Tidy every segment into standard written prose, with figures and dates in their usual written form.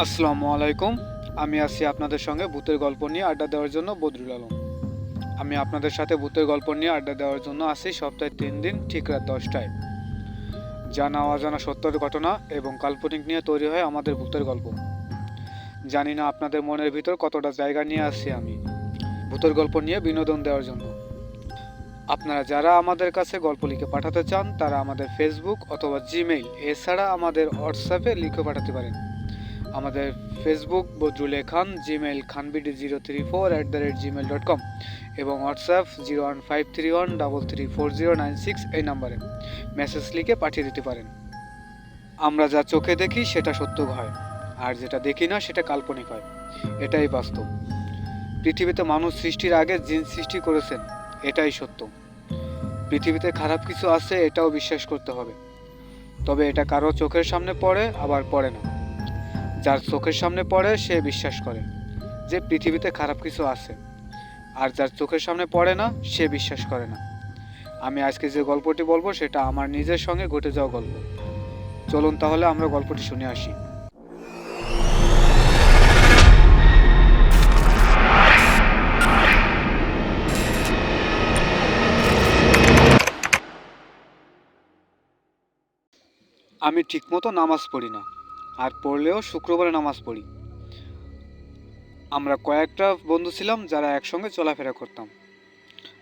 আসসালামু আলাইকুম। আমি আছি আপনাদের সঙ্গে ভূতের গল্প নিয়ে আড্ডা দেওয়ার জন্য বদরুল আলম। আমি আপনাদের সাথে ভূতের গল্প নিয়ে আড্ডা দেওয়ার জন্য আসি সপ্তাহে 3 দিন ঠিক রাত 10টায়। জানা অজানা সত্যের ঘটনা এবং কাল্পনিক নিয়ে তৈরি হয় আমাদের ভূতের গল্প। জানি না আপনাদের মনের ভিতর কতটা জায়গা নিয়ে আসছি আমি ভূতের গল্প নিয়ে বিনোদন দেওয়ার জন্য। আপনারা যারা আমাদের কাছে গল্প লিখে পাঠাতে চান তারা আমাদের ফেসবুক অথবা জিমেইল এছাড়া আমাদের হোয়াটসঅ্যাপে লিখে পাঠাতে পারেন। আমাদের ফেসবুক বদরুলে খান, জিমেইল khanbd034@gmail.com এবং হোয়াটসঅ্যাপ 01531334096 এই নাম্বারে মেসেজ লিখে পাঠিয়ে দিতে পারেন। আমরা যা চোখে দেখি সেটা সত্য হয়, আর যেটা দেখি না সেটা কাল্পনিক হয়, এটাই বাস্তব। পৃথিবীতে মানুষ সৃষ্টির আগে জিন সৃষ্টি করেছেন, এটাই সত্য। পৃথিবীতে খারাপ কিছু আছে এটাও বিশ্বাস করতে হবে, তবে এটা কারো চোখের সামনে পড়ে আবার পড়ে না। যার চোখের সামনে পড়ে সে বিশ্বাস করে যে পৃথিবীতে খারাপ কিছু আছে, আর যার চোখের সামনে পড়ে না সে বিশ্বাস করে না। আমি আজকে যে গল্পটি বলবো সেটা আমার নিজের সঙ্গে ঘটে যাওয়া গল্প। চলুন তাহলে আমরা গল্পটি শুনে আসি। আমি ঠিকমতো নামাজ পড়ি না, আর পড়লেও শুক্রবারে নামাজ পড়ি। আমরা কয়েকটা বন্ধু ছিলাম যারা একসঙ্গে চলাফেরা করতাম।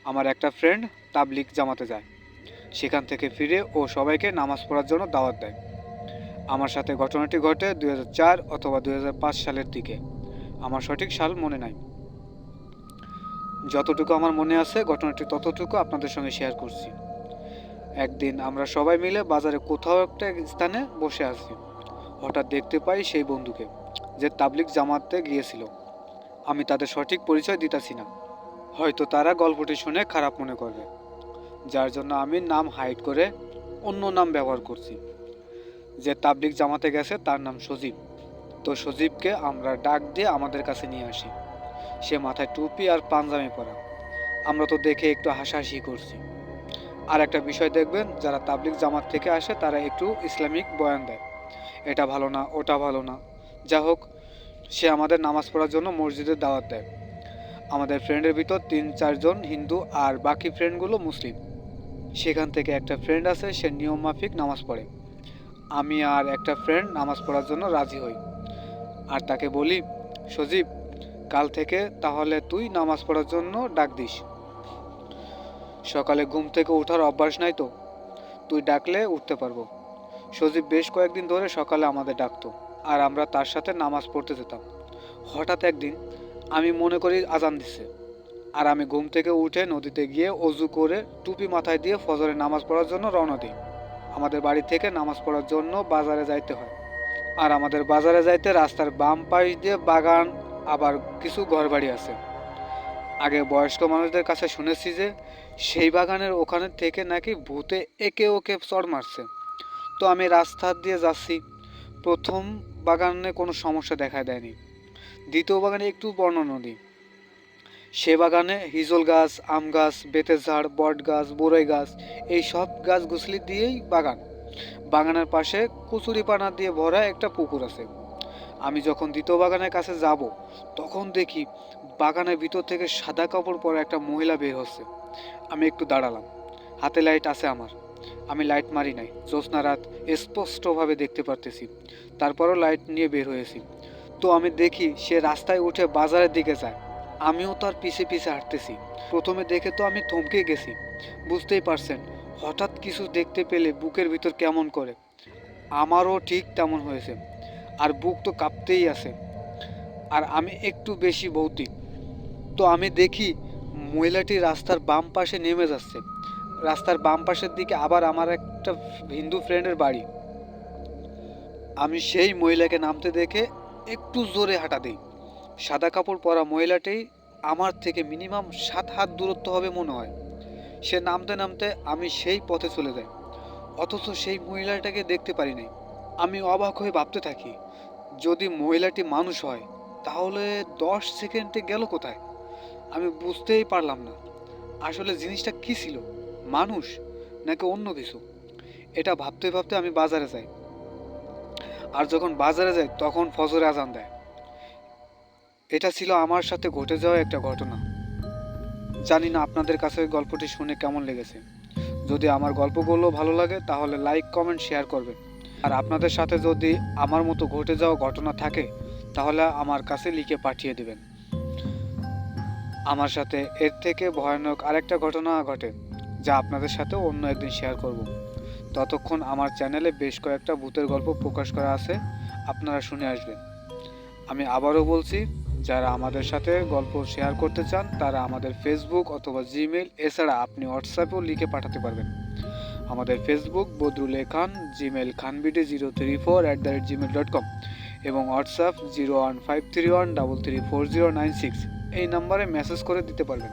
আমার একটা ফ্রেন্ড তাবলিগ জামাতে যায়, সেখান থেকে ফিরে ও সবাইকে নামাজ পড়ার জন্য দাওয়াত দেয়। আমার সাথে ঘটনাটি ঘটে 2004 অথবা 2005 সালের দিকে। আমার সঠিক সাল মনে নাই। যতটুকু আমার মনে আছে ঘটনাটি ততটুকু আপনাদের সঙ্গে শেয়ার করছি। একদিন আমরা সবাই মিলে বাজারে কোথাও একটা স্থানে বসে আছি। হঠাৎ দেখতে পাই সেই বন্ধুকে, যে তাবলিগ জামাতে গিয়েছিল। আমি তাদের সঠিক পরিচয় দিতেছি না, হয়তো তারা গল্পটি শুনে খারাপ মনে করবে, যার জন্য আমি নাম হাইড করে অন্য নাম ব্যবহার করছি। যে তাবলিগ জামাতে গেছে তার নাম সজীব। তো সজীবকে আমরা ডাক দিয়ে আমাদের কাছে নিয়ে আসি। সে মাথায় টুপি আর পাঞ্জাবি পরা। আমরা তো দেখে একটু হাসাহাসি করছি। আর একটা বিষয় দেখবেন, যারা তাবলিগ জামাত থেকে আসে তারা একটু ইসলামিক বয়ান দেয়, এটা ভালো না ওটা ভালো না। যা হোক, সে আমাদের নামাজ পড়ার জন্য মসজিদের দাওয়াত দেয়। আমাদের ফ্রেন্ডের ভিতর 3-4 জন হিন্দু আর বাকি ফ্রেন্ডগুলো মুসলিম। সেখান থেকে একটা ফ্রেন্ড আছে, সে নিয়ম মাফিক নামাজ পড়ে। আমি আর একটা ফ্রেন্ড নামাজ পড়ার জন্য রাজি হই, আর তাকে বলি, সজীব, কাল থেকে তাহলে তুই নামাজ পড়ার জন্য ডাক দিস। সকালে ঘুম থেকে ওঠার অভ্যাস নাই তো, তুই ডাকলে উঠতে পারবো। সজীব বেশ কয়েকদিন ধরে সকালে আমাদের ডাকতো, আর আমরা তার সাথে নামাজ পড়তে যেতাম। হঠাৎ একদিন আমি মনে করি আজান দিচ্ছে, আর আমি ঘুম থেকে উঠে নদীতে গিয়ে অজু করে টুপি মাথায় দিয়ে ফজরে নামাজ পড়ার জন্য রওনা দিই। আমাদের বাড়ি থেকে নামাজ পড়ার জন্য বাজারে যাইতে হয়, আর আমাদের বাজারে যাইতে রাস্তার বাম পাশ দিয়ে বাগান, আবার কিছু ঘরবাড়ি আছে। আগে বয়স্ক মানুষদের কাছে শুনেছি যে সেই বাগানের ওখানে থেকে নাকি ভূতে একে ওকে চড় মারছে। তো আমি রাস্তা দিয়ে যাচ্ছি। প্রথম বাগানে কোনো সমস্যা দেখা দেয়নি, দ্বিতীয় বাগানে একটু বর্ণনা দিই। সে বাগানে হিজল গাছ, আম গাছ, বেতের ঝাড়, বট গাছ, বড়ই গাছ, এই সব গাছগুছলি দিয়েই বাগান। বাগানের পাশে কচুরিপানা দিয়ে ভরা একটা পুকুর আছে। আমি যখন দ্বিতীয় বাগানের কাছে যাব, তখন দেখি বাগানের ভিতর থেকে সাদা কাপড় পরা একটা মহিলা বের হচ্ছে। আমি একটু দাঁড়ালাম, হাতে লাইট আছে আমার। আমি লাইট মারি নাই, জ্যোৎস্না রাত, স্পষ্টভাবে দেখতে পারতেছি। তারপরও লাইট নিয়ে বের হয়েছি। তো আমি দেখি সে রাস্তায় উঠে বাজারের দিকে যায়, আমিও তার পিছে পিছে হাঁটতেছি। প্রথমে দেখে তো আমি থমকে গেছি, বুঝতেই পারছেন, হঠাৎ কিছু দেখতে পেলে বুকের ভিতর কেমন করে। আমারও ঠিক তেমন হয়েছে, আর বুক তো কাঁপতেই আছে। আর আমি একটু বেশি ভৌতিক। তো আমি দেখি মহিলাটি রাস্তার বাম পাশে নেমে যাচ্ছে। রাস্তার বাম পাশের দিকে আবার আমার একটা হিন্দু ফ্রেন্ডের বাড়ি। আমি সেই মহিলাকে নামতে দেখে একটু জোরে হাঁটা দিই। সাদা কাপড় পরা মহিলাটি আমার থেকে মিনিমাম 7 হাত দূরত্ব হবে মনে হয়। সে নামতে নামতে আমি সেই পথে চলে যাই, অথচ সেই মহিলাটাকে দেখতে পারি নাই। আমি অবাক হয়ে ভাবতে থাকি, যদি মহিলাটি মানুষ হয় তাহলে 10 সেকেন্ডে গেল কোথায়। আমি বুঝতেই পারলাম না আসলে জিনিসটা কি ছিল, মানুষ নাকি অন্য কিছু। এটা ভাবতে ভাবতে আমি বাজারে যাই। আর যখন বাজারে যাই তখন ফজরে আজান দেয়। এটা ছিল আমার সাথে ঘটে যাওয়া একটা ঘটনা। জানি না আপনাদের কাছে গল্পটি শুনে কেমন লেগেছে। যদি আমার গল্পগুলো ভালো লাগে তাহলে লাইক কমেন্ট শেয়ার করবেন। আর আপনাদের সাথে যদি আমার মতো ঘটে যাওয়া ঘটনা থাকে তাহলে আমার কাছে লিখে পাঠিয়ে দেবেন। আমার সাথে এর থেকে ভয়ানক আরেকটা ঘটনা ঘটে যা আপনাদের সাথে অন্য একদিন শেয়ার করব। ততক্ষণ আমার চ্যানেলে বেশ কয়েকটা ভূতের গল্প প্রকাশ করা আছে, আপনারা শুনে আসবেন। আমি আবারও বলছি, যারা আমাদের সাথে গল্প শেয়ার করতে চান তারা আমাদের ফেসবুক অথবা জিমেল, এছাড়া আপনি হোয়াটসঅ্যাপেও লিখে পাঠাতে পারবেন। আমাদের ফেসবুক বদরুল এ খান, জিমেল khanbidi034@gmail.com এবং হোয়াটসঅ্যাপ 01531334096 এই নাম্বারে মেসেজ করে দিতে পারবেন।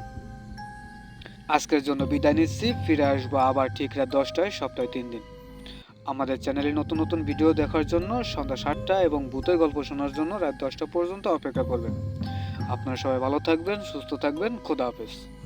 আজকের জন্য বিদায় নিচ্ছি, ফিরে আসবো আবার ঠিক রাত 10টায়, সপ্তাহে 3 দিন। আমাদের চ্যানেলে নতুন নতুন ভিডিও দেখার জন্য সন্ধ্যা 7টা এবং ভূতের গল্প শোনার জন্য রাত 10টা পর্যন্ত অপেক্ষা করবেন। আপনারা সবাই ভালো থাকবেন, সুস্থ থাকবেন, খোদা হাফেজ।